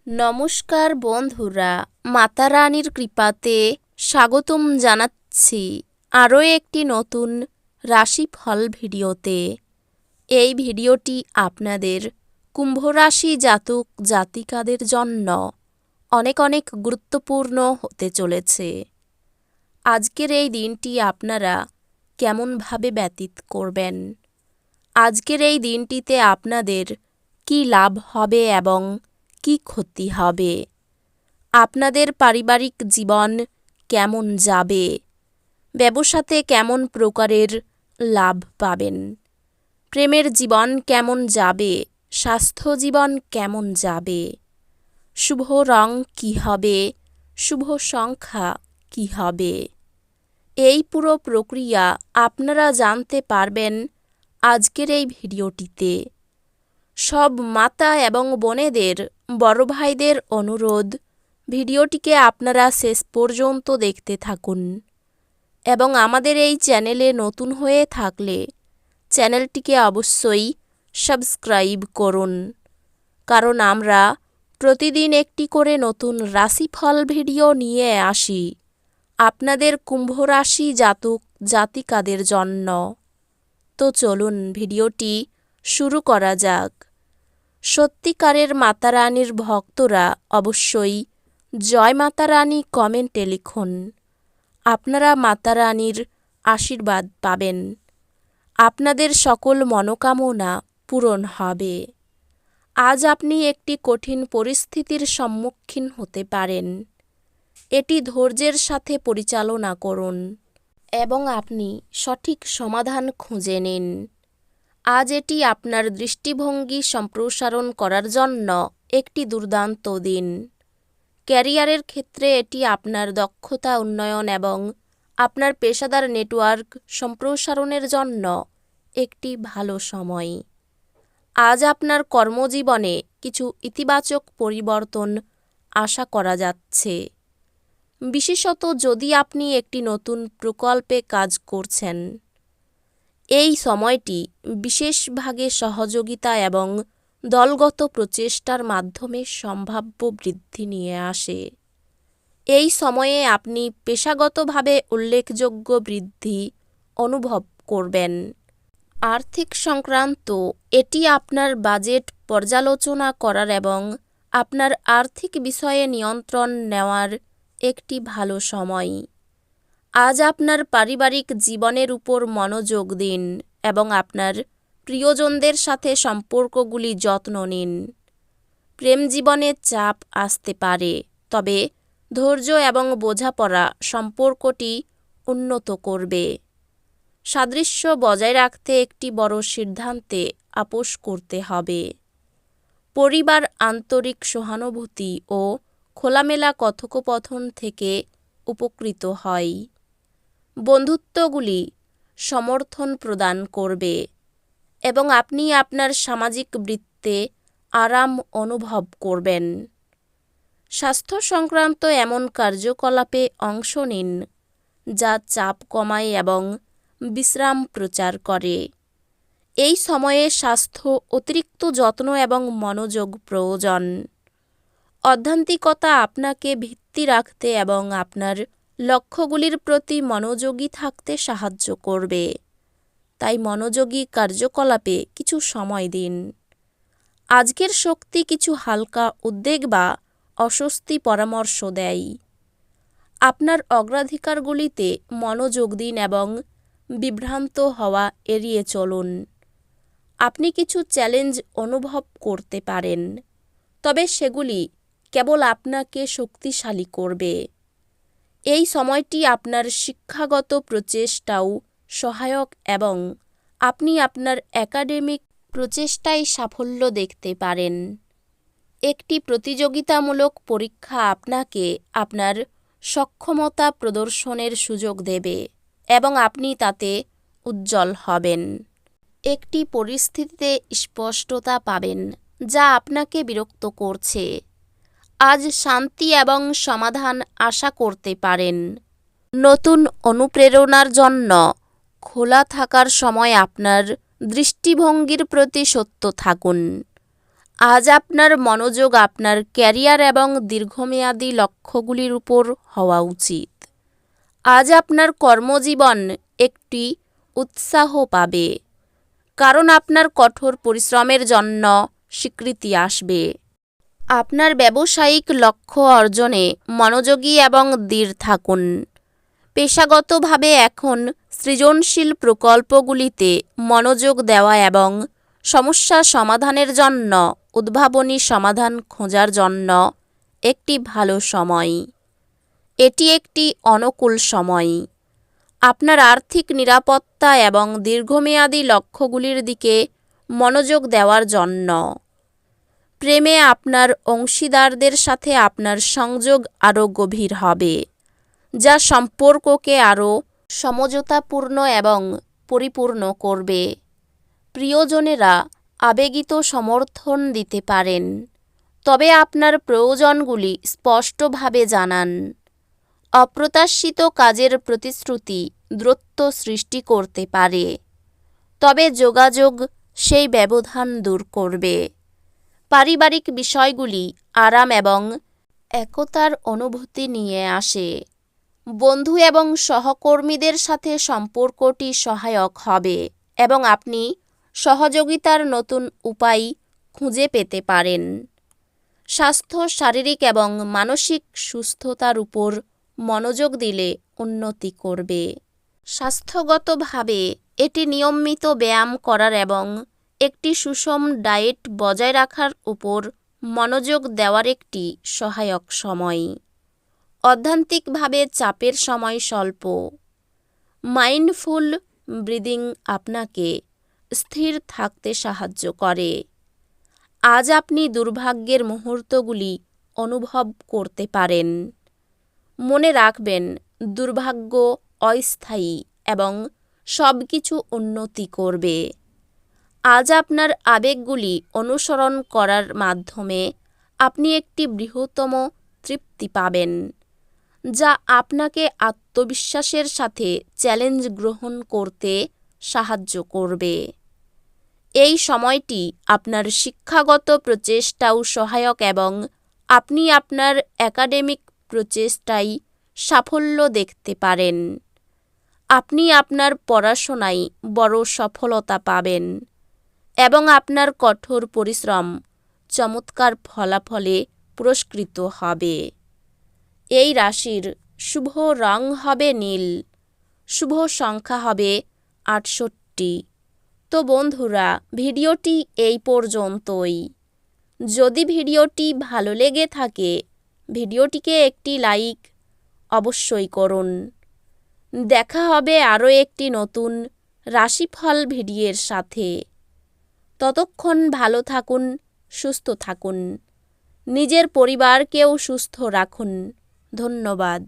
নমস্কার বন্ধুরা, মাতা রানীর কৃপাতে স্বাগতম জানাচ্ছি আরও একটি নতুন রাশিফল ভিডিওতে। এই ভিডিওটি আপনাদের কুম্ভ রাশি জাতক জাতিকাদের জন্য অনেক অনেক গুরুত্বপূর্ণ হতে চলেছে। আজকের এই দিনটি আপনারা কেমনভাবে ব্যতীত করবেন, আজকের এই দিনটিতে আপনাদের কী লাভ হবে এবং কি ক্ষতি হবে, আপনাদের পারিবারিক জীবন কেমন যাবে, ব্যবসাতে কেমন প্রকারের লাভ পাবেন, প্রেমের জীবন কেমন যাবে, স্বাস্থ্য জীবন কেমন যাবে, শুভ রং কী হবে, শুভ সংখ্যা কী হবে, এই পুরো প্রক্রিয়া আপনারা জানতে পারবেন আজকের এই ভিডিওটিতে। সব মাতা এবং বোনেদের, বড় ভাইদের অনুরোধ, ভিডিওটিকে আপনারা শেষ পর্যন্ত দেখতে থাকুন এবং আমাদের এই চ্যানেলে নতুন হয়ে থাকলে চ্যানেলটিকে অবশ্যই সাবস্ক্রাইব করুন, কারণ আমরা প্রতিদিন একটি করে নতুন রাশিফল ভিডিও নিয়ে আসি আপনাদের কুম্ভ রাশি জাতক জাতিকাদের জন্য। তো চলুন ভিডিওটি শুরু করা যাক। সত্যিকারের মাতা রানীর ভক্তরা অবশ্যই জয় মাতা রানী কমেন্টে লিখুন। আপনারা মাতা রানীর আশীর্বাদ পাবেন, আপনাদের সকল মনোকামনা পূরণ হবে। আজ আপনি একটি কঠিন পরিস্থিতির সম্মুখীন হতে পারেন, এটি ধৈর্যের সাথে পরিচালনা করুন এবং আপনি সঠিক সমাধান খুঁজে নিন। আজ এটি আপনার দৃষ্টিভঙ্গি সম্প্রসারণ করার জন্য একটি দুর্দান্ত দিন। ক্যারিয়ারের ক্ষেত্রে এটি আপনার দক্ষতা উন্নয়ন এবং আপনার পেশাদার নেটওয়ার্ক সম্প্রসারণের জন্য একটি ভালো সময়। আজ আপনার কর্মজীবনে কিছু ইতিবাচক পরিবর্তন আশা করা যাচ্ছে, বিশেষত যদি আপনি একটি নতুন প্রকল্পে কাজ করছেন। এই সময়টি বিশেষভাবে সহযোগিতা এবং দলগত প্রচেষ্টার মাধ্যমে সম্ভাব্য বৃদ্ধি নিয়ে আসে। এই সময়ে আপনি পেশাগতভাবে উল্লেখযোগ্য বৃদ্ধি অনুভব করবেন। আর্থিক সংক্রান্ত এটি আপনার বাজেট পর্যালোচনা করার এবং আপনার আর্থিক বিষয়ে নিয়ন্ত্রণ নেওয়ার একটি ভালো সময়। আজ আপনার পারিবারিক জীবনের উপর মনোযোগ দিন এবং আপনার প্রিয়জনদের সাথে সম্পর্কগুলি যত্ন নিন। প্রেম জীবনে চাপ আসতে পারে, তবে ধৈর্য এবং বোঝাপড়া সম্পর্কটি উন্নত করবে। সাদৃশ্য বজায় রাখতে একটি বড় সিদ্ধান্তে আপোস করতে হবে। পরিবার আন্তরিক সহানুভূতি ও খোলামেলা কথোপকথন থেকে উপকৃত হয়। বন্ধুত্বগুলি সমর্থন প্রদান করবে এবং আপনি আপনার সামাজিক বৃত্তে আরাম অনুভব করবেন। স্বাস্থ্য সংক্রান্ত এমন কার্যকলাপে অংশ নিন যা চাপ কমায় এবং বিশ্রাম প্রচার করে। এই সময়ে স্বাস্থ্য অতিরিক্ত যত্ন এবং মনোযোগ প্রয়োজন। অধ্যাত্মিকতা আপনাকে ভিত্তি রাখতে এবং আপনার লক্ষ্যগুলির প্রতি মনোযোগী থাকতে সাহায্য করবে, তাই মনোযোগী কার্যকলাপে কিছু সময় দিন। আজকের শক্তি কিছু হালকা উদ্বেগ বা অস্বস্তি পরামর্শ দেয়। আপনার অগ্রাধিকারগুলিতে মনোযোগ দিন এবং বিভ্রান্ত হওয়া এড়িয়ে চলুন। আপনি কিছু চ্যালেঞ্জ অনুভব করতে পারেন, তবে সেগুলি কেবল আপনাকে শক্তিশালী করবে। এই সময়টি আপনার শিক্ষাগত প্রচেষ্টাও সহায়ক এবং আপনি আপনার একাডেমিক প্রচেষ্টায় সাফল্য দেখতে পারেন। একটি প্রতিযোগিতামূলক পরীক্ষা আপনাকে আপনার সক্ষমতা প্রদর্শনের সুযোগ দেবে এবং আপনি তাতে উজ্জ্বল হবেন। একটি পরিস্থিতিতে স্পষ্টতা পাবেন যা আপনাকে বিরক্ত করছে। আজ শান্তি এবং সমাধান আশা করতে পারেন। নতুন অনুপ্রেরণার জন্য খোলা থাকার সময় আপনার দৃষ্টিভঙ্গির প্রতি সত্য থাকুন। আজ আপনার মনোযোগ আপনার ক্যারিয়ার এবং দীর্ঘমেয়াদী লক্ষ্যগুলির উপর হওয়া উচিত। আজ আপনার কর্মজীবন একটি উৎসাহ পাবে, কারণ আপনার কঠোর পরিশ্রমের জন্য স্বীকৃতি আসবে। আপনার ব্যবসায়িক লক্ষ্য অর্জনে মনোযোগী এবং দৃঢ় থাকুন। পেশাগতভাবে এখন সৃজনশীল প্রকল্পগুলিতে মনোযোগ দেওয়া এবং সমস্যা সমাধানের জন্য উদ্ভাবনী সমাধান খোঁজার জন্য একটি ভালো সময়। এটি একটি অনুকূল সময় আপনার আর্থিক নিরাপত্তা এবং দীর্ঘমেয়াদী লক্ষ্যগুলির দিকে মনোযোগ দেওয়ার জন্য। প্রেমে আপনার অংশীদারদের সাথে আপনার সংযোগ আরও গভীর হবে, যা সম্পর্ককে আরও সমঝোতাপূর্ণ এবং পরিপূর্ণ করবে। প্রিয়জনেরা আবেগিত সমর্থন দিতে পারেন, তবে আপনার প্রয়োজনগুলি স্পষ্টভাবে জানান। অপ্রত্যাশিত কাজের প্রতিশ্রুতি দূরত্ব সৃষ্টি করতে পারে, তবে যোগাযোগ সেই ব্যবধান দূর করবে। পারিবারিক বিষয়গুলি আরাম এবং একতার অনুভূতি নিয়ে আসে। বন্ধু এবং সহকর্মীদের সাথে সম্পর্কটি সহায়ক হবে এবং আপনি সহযোগিতার নতুন উপায় খুঁজে পেতে পারেন। স্বাস্থ্য শারীরিক এবং মানসিক সুস্থতার উপর মনোযোগ দিলে উন্নতি করবে। স্বাস্থ্যগতভাবে এটি নিয়মিত ব্যায়াম করার এবং একটি সুষম ডায়েট বজায় রাখার উপর মনোযোগ দেওয়ার একটি সহায়ক সময়। অধ্যাত্মিকভাবে চাপের সময় স্বল্প। মাইন্ডফুল ব্রিদিং আপনাকে স্থির থাকতে সাহায্য করে। আজ আপনি দুর্ভাগ্যের মুহূর্তগুলি অনুভব করতে পারেন। মনে রাখবেন, দুর্ভাগ্য অস্থায়ী এবং সবকিছু উন্নতি করবে। আজ আপনার আবেগগুলি অনুসরণ করার মাধ্যমে আপনি একটি বৃহত্তম তৃপ্তি পাবেন, যা আপনাকে আত্মবিশ্বাসের সাথে চ্যালেঞ্জ গ্রহণ করতে সাহায্য করবে। এই সময়টি আপনার শিক্ষাগত প্রচেষ্টাও সহায়ক এবং আপনি আপনার একাডেমিক প্রচেষ্টায় সাফল্য দেখতে পারেন। আপনি আপনার পড়াশোনায় বড় সফলতা পাবেন এবং আপনার কঠোর পরিশ্রম চমৎকার ফলাফলে পুরস্কৃত হবে। এই রাশির শুভ রং হবে নীল, শুভ সংখ্যা হবে 68। তো বন্ধুরা, ভিডিওটি এই পর্যন্তই। যদি ভিডিওটি ভালো লেগে থাকে, ভিডিওটিকে একটি লাইক অবশ্যই করুন। দেখা হবে আরও একটি নতুন রাশিফল ভিডিওর সাথে। ততক্ষণ ভালো থাকুন, সুস্থ থাকুন, নিজের পরিবারকেও সুস্থ রাখুন। ধন্যবাদ।